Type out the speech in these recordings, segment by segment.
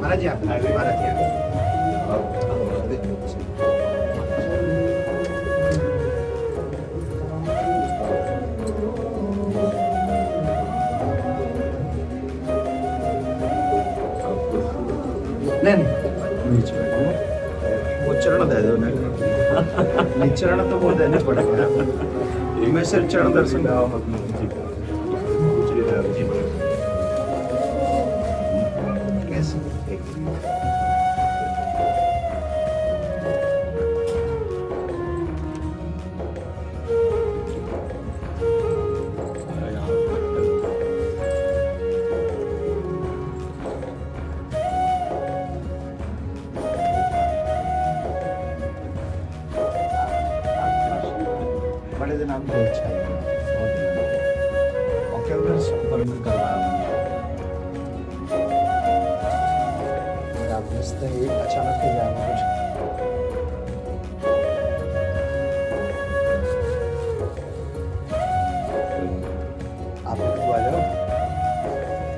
महाराज जी आप महाराज जी नहीं नीचे वो चरण दे दो ना नहीं चरण तो वो देने पड़ेगा मैं सिर्फ चरण दर्शन कैसे बड़े दिन आपको अच्छा है और क्या बंद करवाया आप रिश्ते एक अचानक ही जाना कुछ आप आ जाओ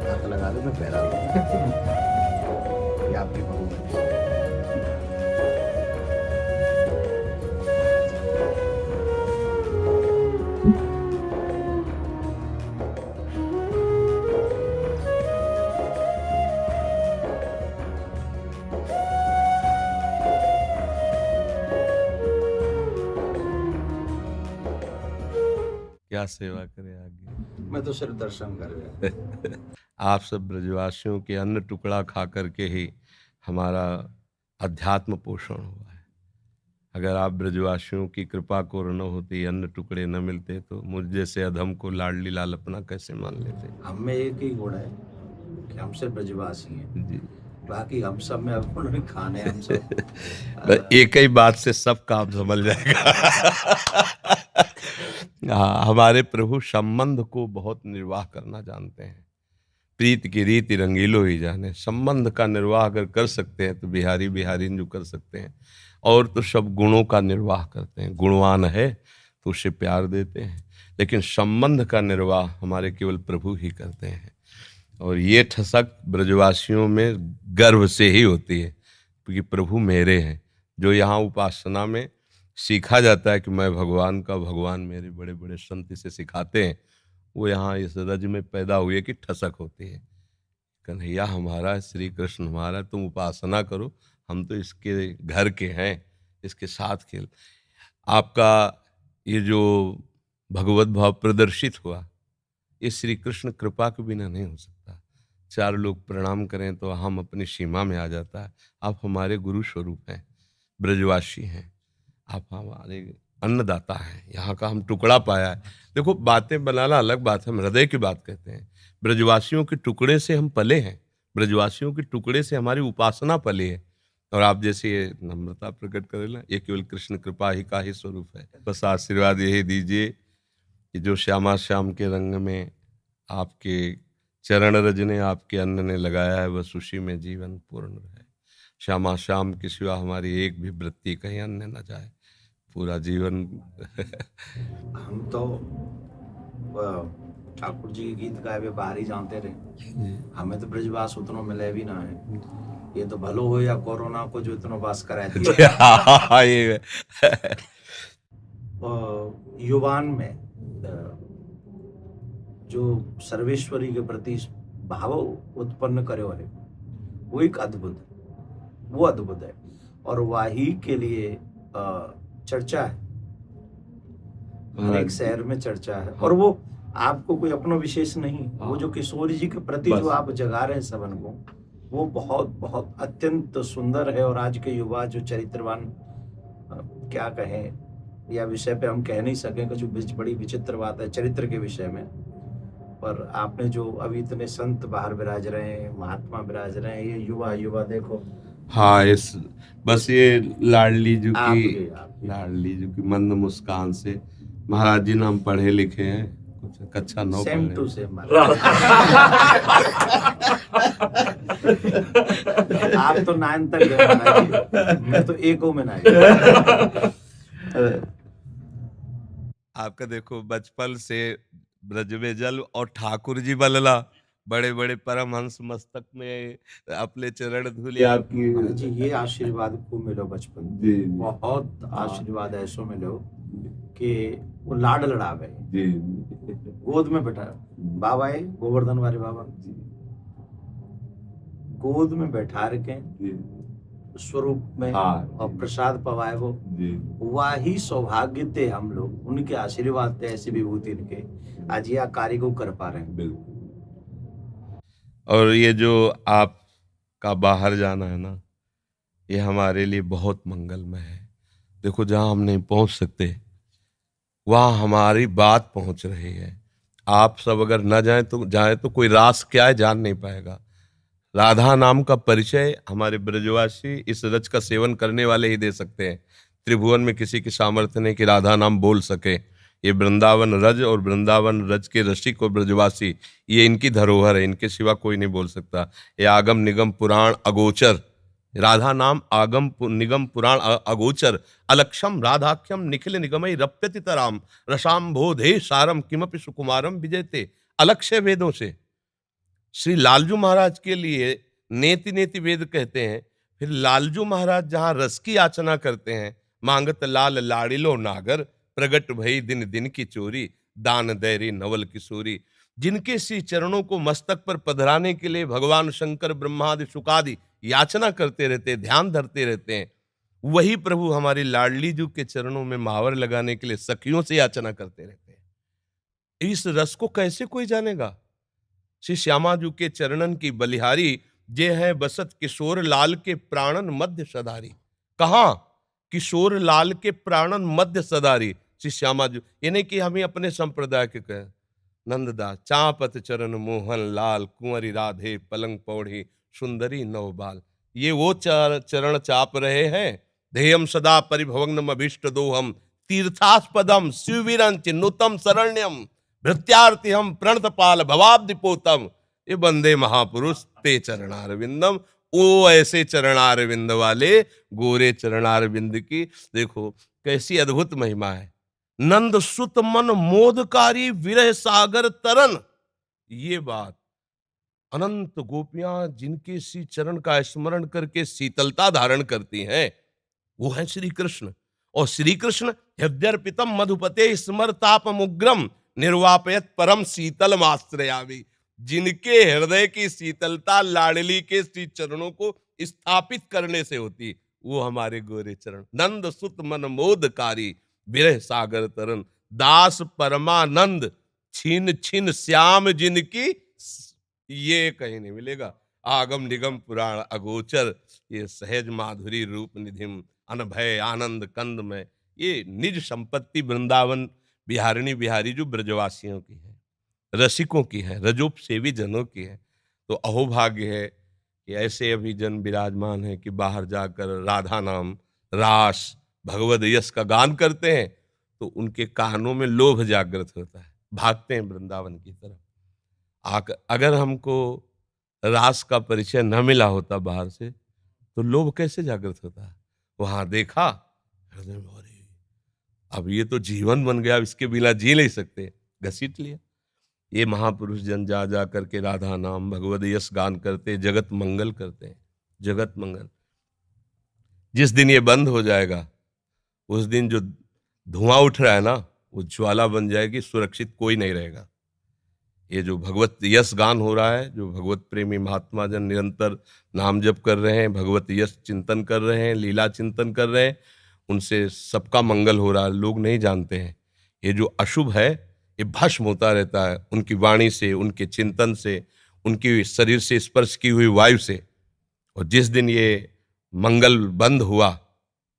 हाथ लगा दो मैं पैरा ये आपकी बहू है क्या सेवा करे आगे। मैं तो सिर्फ दर्शन कर रहा आप सब ब्रजवासियों के अन्न टुकड़ा खा करके ही हमारा अध्यात्म पोषण हुआ है। अगर आप ब्रजवासियों की कृपा को न होती, अन्न टुकड़े न मिलते तो मुझ जैसे अधम को लाडली लाल अपना कैसे मान लेते। हम में एक ही गुण है कि हम सिर्फ ब्रजवासी हैं जी बाकी हम सब में अब उन्होंने खाने हम सब एक ही बात से सब काम समझ जाएगा। हाँ, हमारे प्रभु संबंध को बहुत निर्वाह करना जानते हैं। प्रीत की रीति रंगीलो ही जाने। संबंध का निर्वाह अगर कर सकते हैं तो बिहारी बिहारी जो कर सकते हैं, और तो सब गुणों का निर्वाह करते हैं। गुणवान है तो उसे प्यार देते हैं, लेकिन संबंध का निर्वाह हमारे केवल प्रभु ही करते हैं। और ये ठसक ब्रजवासियों में गर्व से ही होती है, क्योंकि प्रभु मेरे हैं। जो यहाँ उपासना में सीखा जाता है कि मैं भगवान का, भगवान मेरे, बड़े बड़े संत इसे सिखाते हैं, वो यहाँ इस रज में पैदा हुए कि ठसक होती है। कन्हैया हमारा, श्री कृष्ण हमारा, तुम उपासना करो, हम तो इसके घर के हैं, इसके साथ खेल। आपका ये जो भगवत भाव प्रदर्शित हुआ, ये श्री कृष्ण कृपा के बिना नहीं हो सकता। चार लोग प्रणाम करें तो हम अपनी सीमा में आ जाता है। आप हमारे गुरु स्वरूप हैं, ब्रजवासी हैं, आप हमारे अन्नदाता हैं। यहाँ का हम टुकड़ा पाया है। देखो, बातें बनाना अलग बात है, हम हृदय की बात कहते हैं। ब्रजवासियों के टुकड़े से हम पले हैं, ब्रजवासियों के टुकड़े से हमारी उपासना पली है। और आप जैसे ये नम्रता प्रकट करें, ये केवल कृष्ण कृपा ही का ही स्वरूप है। बस आशीर्वाद यही दीजिए कि जो श्यामा श्याम के रंग में आपके चरण रज ने, आपके अन्न ने लगाया है, बस उसी में जीवन पूर्ण रहे। श्यामा श्याम की सिवा हमारी एक भी वृत्ति कहीं अन्य न जाए, पूरा जीवन। हम तो ठाकुर जी के गीत गाए हुए बाहर ही जानते रहे, हमें तो ब्रजवास उतना मिले भी ना है। ये तो भलो हो या कोरोना को जो इतना वास कराए दिया। ये युवान में जो सर्वेश्वरी के प्रति भाव उत्पन्न करे है, वो एक अद्भुत है, वो अद्भुत है। और वही के लिए चर्चा है, हर एक शहर में चर्चा है। और वो आपको कोई अपना विशेष नहीं, वो जो किशोर जी के प्रति जो आप जगा रहे हैं सबन को, वो बहुत बहुत अत्यंत सुंदर है। और आज के युवा जो चरित्रवान, क्या कहें, या विषय पे हम कह नहीं सकें, कुछ बड़ी विचित्र बात है चरित्र के विषय में। पर आपने जो अभी इतने संत बाहर विराज रहे हैं, महात्मा विराज रहे हैं, ये युवा युवा देखो। हाँ, इस बस ये लाडली जी की आपकी लाडली जी की मंद मुस्कान से, महाराज जी नाम पढ़े लिखे हैं, कुछ कक्षा 9 सेम पढ़े। To same. आप तो 9 तक गए महाराज, मैं तो 1 में ना। आपका देखो, बचपन से ब्रज में जल और ठाकुर जी बलला, बड़े बड़े परमहंस मस्तक में अपने चरण धूले आपकी। हाँ जी, ये आशीर्वाद खूब मिलो बचपन जी में, बहुत आशीर्वाद ऐसो मिलो कि वो लाड लड़ावे, जी गोद में बैठा बाबा है गोवर्धन वाले बाबा, गोद में बैठा रखे स्वरूप में और प्रसाद पवाए वो, वही सौभाग्य थे हम लोग, उनके आशीर्वाद थे, ऐसी विभूति इनके आज यह कार्य को कर पा रहे हैं। बिल्कुल। और ये जो आपका बाहर जाना है ना, ये हमारे लिए बहुत मंगलमय है। देखो, जहां हम नहीं पहुंच सकते वहां हमारी बात पहुंच रही है। आप सब अगर न जाए तो कोई रास क्या है जान नहीं पाएगा। राधा नाम का परिचय हमारे ब्रजवासी इस रज का सेवन करने वाले ही दे सकते हैं। त्रिभुवन में किसी की सामर्थ्य नहीं कि राधा नाम बोल सके। ये वृंदावन रज और वृंदावन रज के रसिक और ब्रजवासी, ये इनकी धरोहर है, इनके सिवा कोई नहीं बोल सकता। ये आगम निगम पुराण अगोचर, राधा नाम आगम निगम पुराण अगोचर, अलक्षम राधाख्यम निखिल निगमई रप्यति तराम, रसाम्भोधे सारम किमपि सुकुमारम विजयते। अलक्ष्य वेदों से श्री लालजू महाराज के लिए नेति नेति वेद कहते हैं। फिर लालजू महाराज जहां रस की याचना करते हैं, मांगत लाल लाड़िलो नागर, प्रगट भई दिन दिन की चोरी, दान दैरी नवल किशोरी। जिनके श्री चरणों को मस्तक पर पधराने के लिए भगवान शंकर ब्रह्मादि शुकादि याचना करते रहते, ध्यान धरते रहते हैं, वही प्रभु हमारी लाडली जू के चरणों में महावर लगाने के लिए सखियों से याचना करते रहते हैं। इस रस को कैसे कोई जानेगा? श्री श्यामाजू के चरणन की बलिहारी, जे है बसत किशोर लाल के प्राणन मध्य सदारी। कहा? किशोर लाल के प्राणन मध्य सदारी श्री श्यामाजू। ये नहीं कि हमें अपने संप्रदाय के कहें। नंददास चापत चरण मोहन लाल, कुंवरी राधे पलंग पौड़ी, सुंदरी नवबाल। ये वो चरण चाप रहे हैं। ध्येयम सदा परिभवग्नम अभीष्ट दोहम, तीर्थास्पदम शिववीरं चिन्नुतम शरण्यम, भृत्यार्थी हम प्रणतपाल भवाब्दिपोतम। ये बंदे महापुरुष ते चरणारविंदम। वो ऐसे चरणारविंद वाले गोरे चरणारविंद की देखो कैसी अद्भुत महिमा है। नंद सुत मन मोदकारी विरह सागर तरन। ये बात, अनंत गोपियां जिनके श्री चरण का स्मरण करके शीतलता धारण करती हैं, वो है श्री कृष्ण। और श्री कृष्ण हृदयर्पितम मधुपते स्मरतापमुग्रम, निर्वापयत परम शीतल आश्रयामि। जिनके हृदय की शीतलता लाडली के श्री चरणों को स्थापित करने से होती, वो हमारे गोरे चरण। नंद सुत मन मोदकारी विरह सागर तरन, दास परमानंद छीन छीन श्याम जिनकी, ये कहीं नहीं मिलेगा। आगम निगम पुराण अगोचर, ये सहज माधुरी रूप निधिम, अनभय आनंद कंद में। ये निज संपत्ति वृंदावन बिहारिणी बिहारी जो ब्रजवासियों की है, रसिकों की है, रजोप सेवी जनों की है। तो अहोभाग्य है कि ऐसे अभी जन विराजमान है कि बाहर जाकर राधा नाम, रास, भगवद यश का गान करते हैं तो उनके कानों में लोभ जागृत होता है, भागते हैं वृंदावन की तरफ। अगर हमको रास का परिचय न मिला होता बाहर से, तो लोभ कैसे जागृत होता है? वहां देखा, हृदय में अरे अब ये तो जीवन बन गया, इसके बिना जी नहीं सकते, घसीट लिया। ये महापुरुष जन जा जा करके राधा नाम भगवद यश गान करते, जगत मंगल करते हैं, जगत मंगल। जिस दिन ये बंद हो जाएगा, उस दिन जो धुआं उठ रहा है ना, वो ज्वाला बन जाएगी, सुरक्षित कोई नहीं रहेगा। ये जो भगवत यश गान हो रहा है, जो भगवत प्रेमी महात्मा जन निरंतर नाम जप कर रहे हैं, भगवत यश चिंतन कर रहे हैं, लीला चिंतन कर रहे हैं, उनसे सबका मंगल हो रहा है। लोग नहीं जानते हैं ये जो अशुभ है ये भस्म होता रहता है उनकी वाणी से, उनके चिंतन से, उनकी शरीर से स्पर्श की हुई वायु से। और जिस दिन ये मंगल बंद हुआ,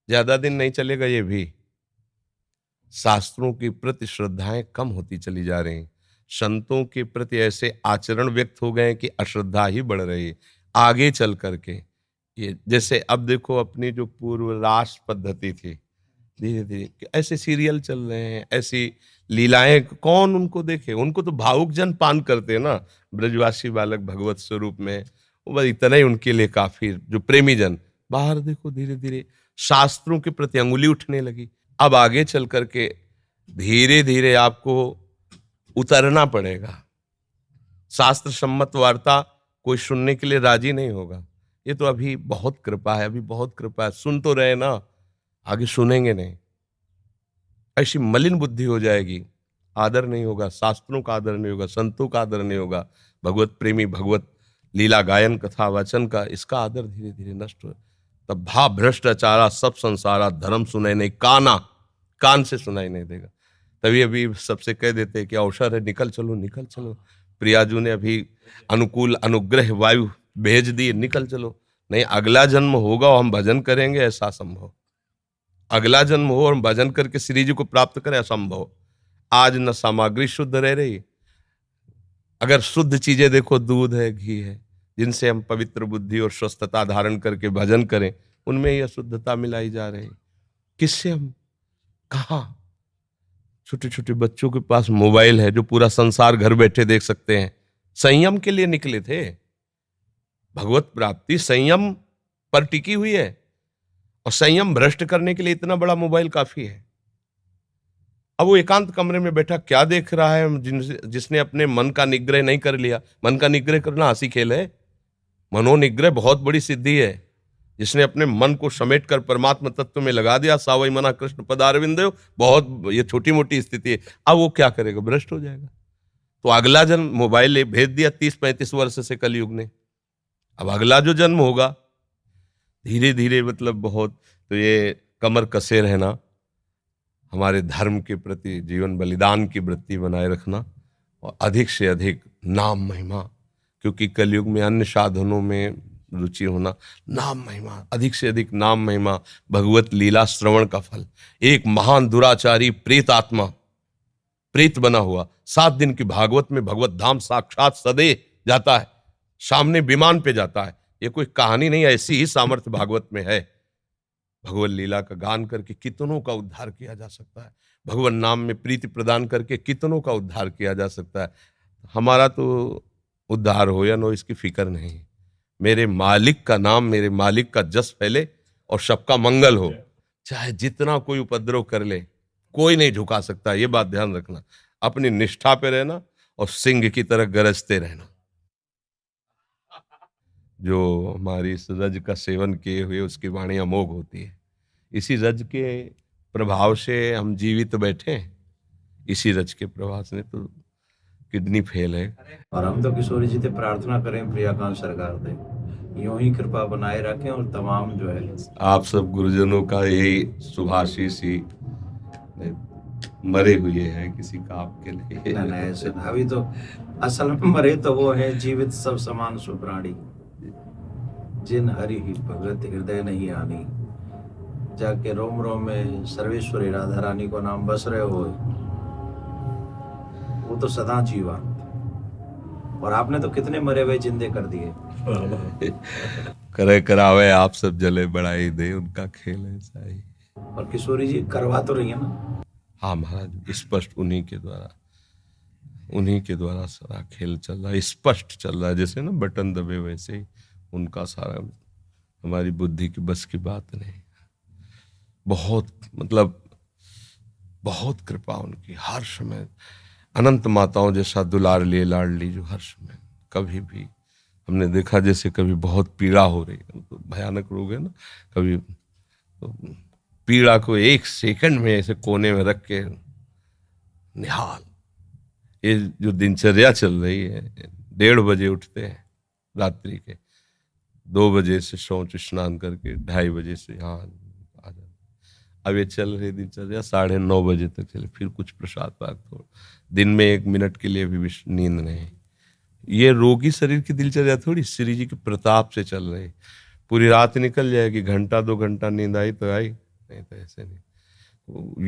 ज्यादा दिन नहीं चलेगा, ये भी शास्त्रों के प्रति श्रद्धाएं कम होती चली जा रही, संतों के प्रति ऐसे आचरण व्यक्त हो गए कि अश्रद्धा ही बढ़ रही आगे चल करके। ये जैसे अब देखो अपनी जो पूर्व रास पद्धति थी, धीरे धीरे ऐसे सीरियल चल रहे हैं, ऐसी लीलाएं, कौन उनको देखे? उनको तो भावुक जन पान करते हैं ना, ब्रजवासी बालक भगवत स्वरूप में, वो बस इतना ही उनके लिए काफी। जो प्रेमी जन बाहर देखो, धीरे धीरे शास्त्रों के प्रति अंगुली उठने लगी। अब आगे चल करके धीरे धीरे आपको उतरना पड़ेगा, शास्त्र सम्मत वार्ता कोई सुनने के लिए राजी नहीं होगा। ये तो अभी बहुत कृपा है, अभी बहुत कृपा है, सुन तो रहे ना, आगे सुनेंगे नहीं। ऐसी मलिन बुद्धि हो जाएगी, आदर नहीं होगा, शास्त्रों का आदर नहीं होगा, संतों का आदर नहीं होगा, भगवत प्रेमी, भगवत लीला गायन कथा वाचन का, इसका आदर धीरे धीरे नष्ट हो। तब भा भ्रष्टाचारा सब संसारा, धर्म सुनाई नहीं, कान से सुनाई नहीं देगा। तभी अभी सबसे कह देते हैं कि अवसर है, निकल चलो निकल चलो। प्रियाजू ने अभी अनुकूल अनुग्रह वायु भेज दिए, निकल चलो। नहीं, अगला जन्म होगा और हम भजन करेंगे, ऐसा संभव। अगला जन्म हो और हम भजन करके श्री जी को प्राप्त करें, असंभव। आज न सामग्री शुद्ध रह रही। अगर शुद्ध चीजें देखो, दूध है, घी है, जिनसे हम पवित्र बुद्धि और स्वस्थता धारण करके भजन करें, उनमें यह शुद्धता मिलाई जा रही। किससे हम कहा? छोटे छोटे बच्चों के पास मोबाइल है, जो पूरा संसार घर बैठे देख सकते हैं। संयम के लिए निकले थे। भगवत प्राप्ति संयम पर टिकी हुई है, और संयम भ्रष्ट करने के लिए इतना बड़ा मोबाइल काफी है। अब वो एकांत कमरे में बैठा क्या देख रहा है? जिसने अपने मन का निग्रह नहीं कर लिया। मन का निग्रह करना हंसी खेल है। मनोनिग्रह बहुत बड़ी सिद्धि है। जिसने अपने मन को समेट कर परमात्मा तत्व में लगा दिया, सावई मना कृष्ण पदारविंदो, बहुत ये छोटी मोटी स्थिति है। अब वो क्या करेगा? भ्रष्ट हो जाएगा। तो अगला जन्म मोबाइल भेज दिया 30-35 वर्ष से कलयुग ने। अब अगला जो जन्म होगा, धीरे धीरे मतलब बहुत, तो ये कमर कसे रहना, हमारे धर्म के प्रति जीवन बलिदान की वृत्ति बनाए रखना, और अधिक से अधिक नाम महिमा, क्योंकि कलयुग में अन्य साधनों में रुचि होना, नाम महिमा, अधिक से अधिक नाम महिमा, भगवत लीला श्रवण का फल। एक महान दुराचारी प्रेत आत्मा, प्रेत बना हुआ, 7 दिन की भागवत में भगवत धाम साक्षात सदे जाता है, सामने विमान पे जाता है। ये कोई कहानी नहीं, ऐसी ही सामर्थ्य भागवत में है। भगवत लीला का गान करके कितनों का उद्धार किया जा सकता है। भगवान नाम में प्रीति प्रदान करके कितनों का उद्धार किया जा सकता है। हमारा तो उद्धार हो या नो, इसकी फिक्र नहीं। मेरे मालिक का नाम, मेरे मालिक का जस फैले और सबका मंगल हो। चाहे जितना कोई उपद्रव कर ले, कोई नहीं झुका सकता। ये बात ध्यान रखना। अपनी निष्ठा पे रहना और सिंह की तरह गरजते रहना। जो हमारी इस रज का सेवन किए हुए, उसकी वाणी अमोघ होती है। इसी रज के प्रभाव से हम जीवित बैठे हैं। इसी रज के प्रभाव से तो किडनी फेल है। और हम तो किशोरी जी से प्रार्थना करें, प्रियाकांत सरकार दे यूं ही कृपा बनाए रखें, और तमाम जो है आप सब गुरुजनों का यही शुभाशीष ही मरे हुए हैं किसी काम के लिए। ना ऐसे ना। अभी तो असल में मरे तो वो है, जीवित सब समान सुप्राणी, जिन हरि ही भगत हृदय नहीं आनी। जाके रोम रोम में सर्वेश्वरी राधा रानी को नाम बस रहे हो, वो तो सदा जीवन। और आपने तो कितने मरे हुए जिंदे कर दिए। करे करावे आप सब जले बढ़ाई दे, उनका खेल ऐसा ही। और किशोरी जी करवा तो रही है ना? हाँ महाराज, स्पष्ट उन्हीं के द्वारा सारा खेल चल रहा है, स्पष्ट चल रहा है। जैसे ना बटन दबे, वैसे ही उनका सारा, हमारी बुद्धि की बस की बात नहीं। बहुत मतलब बहुत कृपा उनकी, हर समय अनंत माताओं जैसा दुलार लिए लाडली, जो हर समय कभी भी हमने देखा, जैसे कभी बहुत पीड़ा हो रही है, तो भयानक रोग है ना, कभी तो पीड़ा को 1 सेकंड में ऐसे कोने में रख के निहाल। ये जो दिनचर्या चल रही है, 1:30 बजे उठते हैं रात्रि के, 2 बजे से शौच स्नान करके 2:30 बजे से यहाँ आ जाते। अब ये चल रही दिनचर्या 9:30 बजे तक चले, फिर कुछ प्रसाद पाक, थोड़ा दिन में 1 मिनट के लिए भी नींद नहीं। ये रोगी शरीर की दिनचर्या थोड़ी, श्री जी के प्रताप से चल रही। पूरी रात निकल जाएगी, 1-2 घंटा नींद आई तो आई, नहीं तो ऐसे नहीं।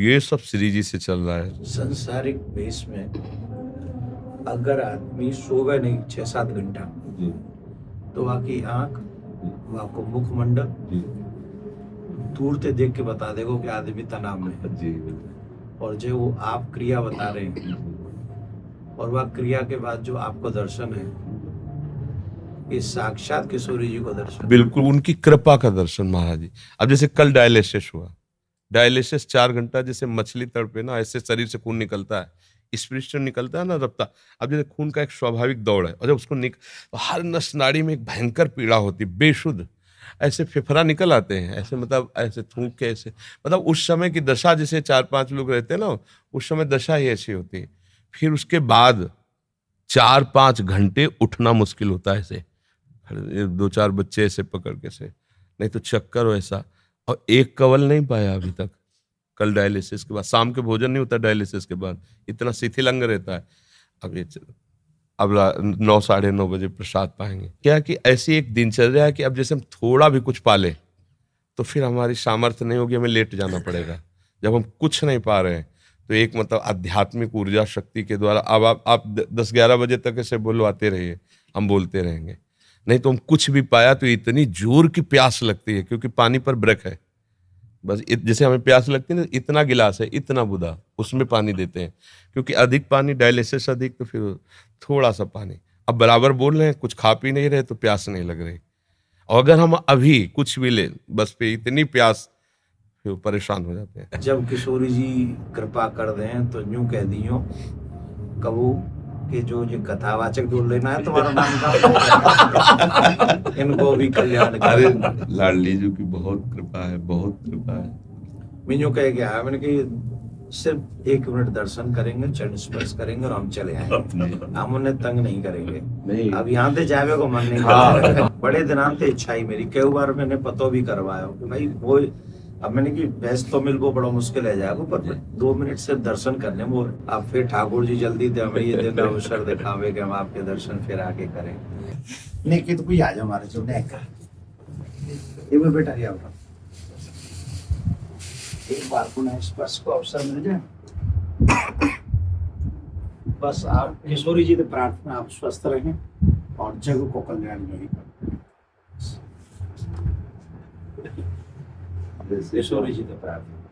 ये सब श्री जी से चल रहा है। संसारिक बेस में अगर आदमी सोवे नहीं 6-7 घंटा, तो आपकी आंख, आपको मुखमंडल दूर से देख के बता देगा कि आदमी तनाव में है जी। और जो वो आप क्रिया बता रहे हैं, और वह क्रिया के बाद जो आपको दर्शन है, ये साक्षात किशोरी जी को दर्शन। बिल्कुल उनकी कृपा का दर्शन महाराज जी। अब जैसे कल डायलिसिस हुआ, डायलिसिस 4 घंटा, जैसे मछली तड़पे ना, ऐसे शरीर से खून निकलता है। स्पिरिट से निकलता है ना रफ्तार, अब जैसे खून का एक स्वाभाविक दौड़ है, और जब उसको तो हर नस नाड़ी में एक भयंकर पीड़ा होती, बेशुद्ध ऐसे फेफड़ा निकल आते हैं, ऐसे मतलब ऐसे थूक के, ऐसे मतलब उस समय की दशा, जैसे 4-5 लोग रहते हैं ना, उस समय दशा ही ऐसी होती है। फिर उसके बाद 4-5 घंटे उठना मुश्किल होता है, ऐसे 2-4 बच्चे ऐसे पकड़ के से, नहीं तो चक्कर वैसा, और एक कवल नहीं पाया अभी तक। कल डायलिसिस के बाद, शाम के भोजन नहीं होता डायलिसिस के बाद, इतना शिथिल अंग रहता है। अब 9-9:30 बजे प्रसाद पाएंगे। क्या कि ऐसी एक दिनचर्या है कि अब जैसे हम थोड़ा भी कुछ पा लें तो फिर हमारी सामर्थ्य नहीं होगी, हमें लेट जाना पड़ेगा। जब हम कुछ नहीं पा रहे हैं तो एक मतलब आध्यात्मिक ऊर्जा शक्ति के द्वारा अब आप 10-11 बजे तक ऐसे बुलवाते रहिए, हम बोलते रहेंगे। नहीं तो हम कुछ भी पाया तो इतनी जोर की प्यास लगती है, क्योंकि पानी पर ब्रेक है। बस जैसे हमें प्यास लगती है ना, इतना गिलास है, इतना बुदा, उसमें पानी देते हैं, क्योंकि अधिक पानी, डायलिसिस अधिक, तो फिर थोड़ा सा पानी। अब बराबर बोल रहे हैं, कुछ खा पी नहीं रहे तो प्यास नहीं लग रही, और अगर हम अभी कुछ भी ले बस पे इतनी प्यास, फिर परेशान हो जाते हैं। जब किशोरी जी कृपा कर दें तो यूं कह दियो कबू कि जो ये कथावाचक बोल लेना है तुम्हारा नाम का इनको भी कल्याण अरे करे। लाडली जी की बहुत कृपा है, बहुत कृपा है। मैं यूं कह गया, मैंने कहा सिर्फ 1 मिनट दर्शन करेंगे, चरण स्पर्श करेंगे और हम चले आएंगे, हम उन्हें तंग नहीं करेंगे। नहीं, अब यहाँ से जावे को मन नहीं करता। बड़े दिनांत से इच्छा ही मेरी, कई बार मैंने पतो भी करवाया कि भाई वो, अब मैंने कि भैंस तो मिल वो बड़ा मुश्किल है जाएगा, पर 2 मिनट सिर्फ दर्शन करने वो। अब फिर ठाकुर जी जल्दी दे हमें ये दिन अवसर दिखावे कि हम आपके दर्शन फिर आके करें। नहीं कि तो कोई आ जाओ हमारे जो नेक ये वो बेटा ये आओ, एक बार पुनः स्पर्श को अवसर मिल जाए। बस आप किशोरी जी से प्रार्थना, आप स्वस्थ रहें और जग को कल्याण में किशोरी जी से प्रार्थना।